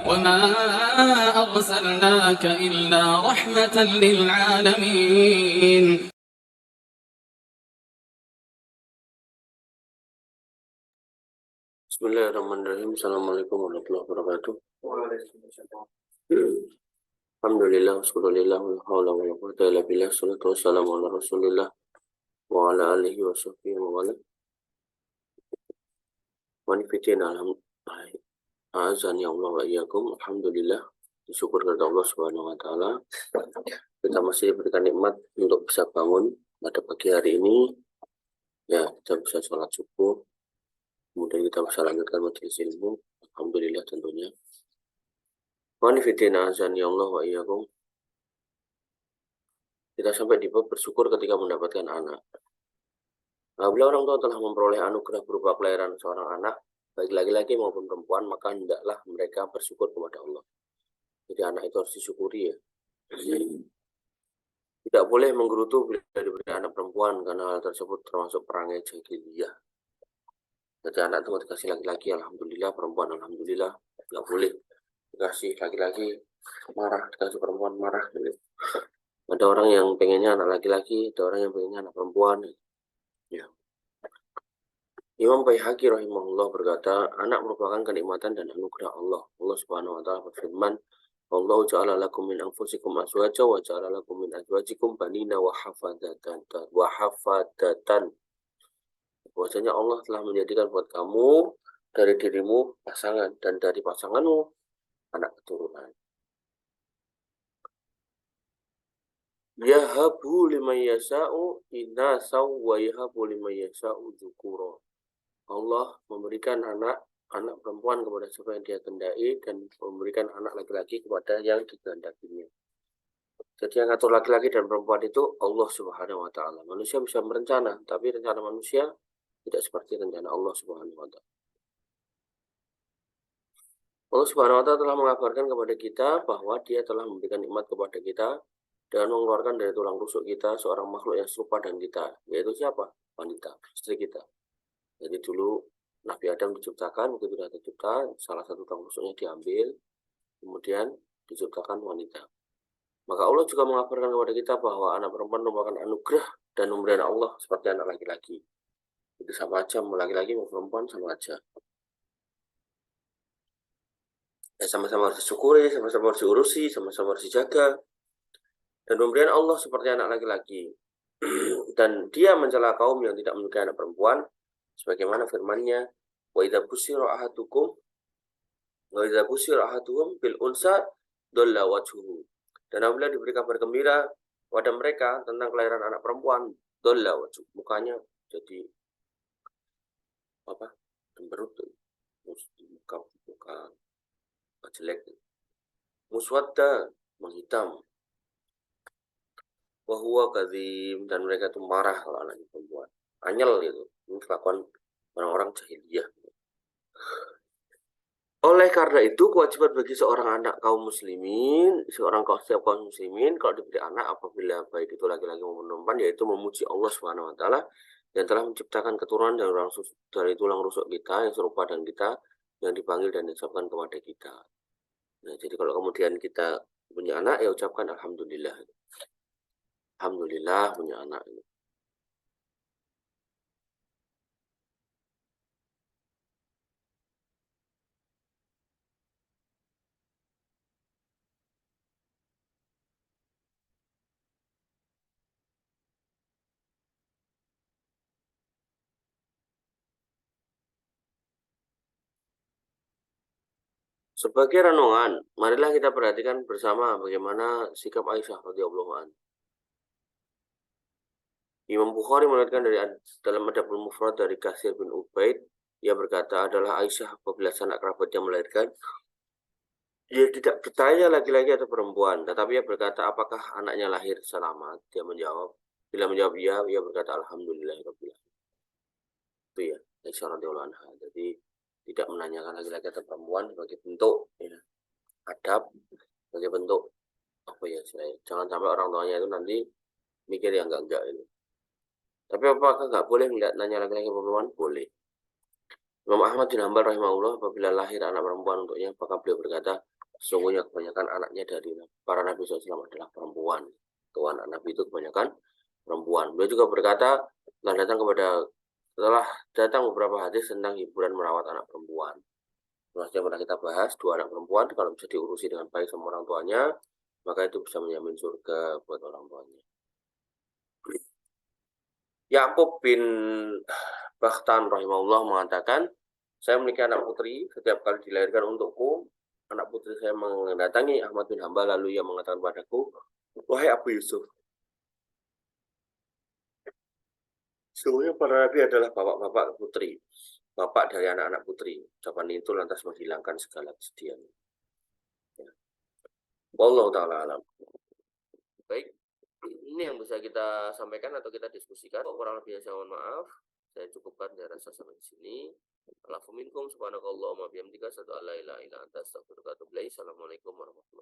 وما أرسلناك إلا رحمة للعالمين. Bismillahirrahmanirrahim. Assalamualaikum warahmatullahi wabarakatuh. Alhamdulillah, wassallallahu ala haula wala quwwata illa billah, salatu wassalamu ala rasulillah wa ala alihi wa sahbihi wa wala. Manifidin azani Allah wa iyyakum. Alhamdulillah, bersyukur kepada Allah Subhanahu wa taala. Kita masih diberikan nikmat untuk bisa bangun pada pagi hari ini. Ya, kita bisa sholat subuh. Kemudian kita bisa lanjutkan majelis ilmu. Alhamdulillah tentunya. Manifidin azani Allah wa iyyakum. Kita sampai di bab bersyukur ketika mendapatkan anak. Apabila orang tua telah memperoleh anugerah berupa kelahiran seorang anak, baik laki-laki maupun perempuan, maka hendaklah mereka bersyukur kepada Allah. Jadi anak itu harus disyukuri ya. Tidak boleh menggerutu bila diberi anak perempuan, karena hal tersebut termasuk perangai jahiliyah. Jadi anak itu dikasih laki-laki, alhamdulillah, perempuan alhamdulillah. Tidak boleh dikasih laki-laki marah, dikasih perempuan marah. Ada orang yang pengennya anak laki-laki, ada orang yang pengennya anak perempuan. Ya. Imam Baihaqi rahimahullah berkata, anak merupakan kenikmatan dan anugerah Allah. Allah Subhanahu wa taala berfirman, "Wallahu ja'ala lakum min anfusikum azwaja wa ja'ala lakum min azwajikum banina wa hafadatan." Bahwasanya Allah telah menjadikan buat kamu dari dirimu pasangan dan dari pasanganmu anak keturunan. Yahabu liman yasha'u inasa wa yahabu liman yasha'u dzukura. Allah memberikan anak perempuan kepada siapa yang dia kehendaki dan memberikan anak laki-laki kepada yang dikehendakinya. Jadi yang ngatur laki-laki dan perempuan itu Allah Subhanahu wa taala. Manusia bisa merencana, tapi rencana manusia tidak seperti rencana Allah Subhanahu wa taala. Allah Subhanahu wa taala telah mengabarkan kepada kita bahwa Dia telah memberikan nikmat kepada kita dengan mengeluarkan dari tulang rusuk kita seorang makhluk yang serupa dengan kita, yaitu siapa? Wanita, istri kita. Jadi dulu Nabi Adam diciptakan, begitu sudah tercipta, salah satu tulang rusuknya diambil, kemudian diciptakan wanita. Maka Allah juga mengabarkan kepada kita bahwa anak perempuan merupakan anugerah dan pemberian Allah seperti anak laki-laki. Itu sama aja, mau laki-laki mau perempuan sama aja. Ya, sama-sama harus disyukuri, sama-sama harus diurusi, sama-sama harus dijaga. Dan pemberian Allah seperti anak laki-laki. Dan Dia mencela kaum yang tidak menyukai anak perempuan, sebagaimana firman-Nya, wa idza busyira ahaduhum bil unsa dhalla wajhuhu. Dan apabila diberi kabar gembira pada mereka tentang kelahiran anak perempuan, dhalla wajhuhu, mukanya jadi cemberut, muka jelek, muswadda, menghitam, wa huwa kadzim, dan mereka itu marah kalau anaknya perempuan, anyel gitu. Ini kelakuan orang-orang jahiliyah. Oleh karena itu, kewajiban bagi seorang anak kaum muslimin, setiap kaum muslimin, kalau diberi anak apabila baik itu laki-laki maupun perempuan, yaitu memuji Allah Subhanahu wa taala yang telah menciptakan keturunan dari tulang rusuk kita yang serupa dengan kita, yang dipanggil dan diucapkan kepada kita. Nah, jadi kalau kemudian kita punya anak, ya ucapkan alhamdulillah. Alhamdulillah punya anak. Sebagai renungan, marilah kita perhatikan bersama bagaimana sikap Aisyah radhiyallahu anha. Imam Bukhari meriwayatkan dalam Adabul Mufrad dari Katsir bin Ubaid, ia berkata, adalah Aisyah apabila sanak kerabatnya melahirkan, dia tidak bertanya laki-laki atau perempuan, tetapi ia berkata, apakah anaknya lahir selamat? Dia menjawab, bila menjawab iya, ia berkata alhamdulillahirabbil alamin. Itu ya, Aisyah radhiyallahu anha. Jadi tidak menanyakan laki-laki atau perempuan sebagai bentuk ya, adab, sebagai bentuk jangan sampai orang tuanya itu nanti mikir yang enggak ini. Tapi apakah enggak boleh nanya laki-laki atau perempuan? Boleh. Imam Ahmad bin Hanbal rahimahullah apabila lahir anak perempuan untuknya, maka beliau berkata, Sesungguhnya kebanyakan anaknya dari para nabi SAW adalah perempuan. Tuh anak nabi itu kebanyakan perempuan. Beliau juga berkata, setelah datang beberapa hadis tentang hiburan merawat anak perempuan. Maksudnya pernah kita bahas, dua anak perempuan kalau bisa diurusi dengan baik sama orang tuanya, maka itu bisa menjamin surga buat orang tuanya. Yakub bin Bakhtan rahimahullah mengatakan, saya memiliki anak putri, setiap kali dilahirkan untukku, anak putri saya mendatangi Ahmad bin Hambal, lalu ia mengatakan padaku, wahai Abu Yusuf, sesungguhnya para nabi adalah bapak-bapak putri, bapak dari anak-anak putri. Ucapan itu lantas menghilangkan segala kesedihan. Ya. Wallahu ta'ala alam. Baik, ini yang bisa kita sampaikan atau kita diskusikan. Kurang lebihnya saya mohon maaf. Saya cukupkan dari rasa sampai di sini. Alafu minkum subhanakallahumma bihamdika asyhadu an la ilaha illa anta astaghfiruka wa atubu ilaik. Assalamualaikum warahmatullahi wabarakatuh.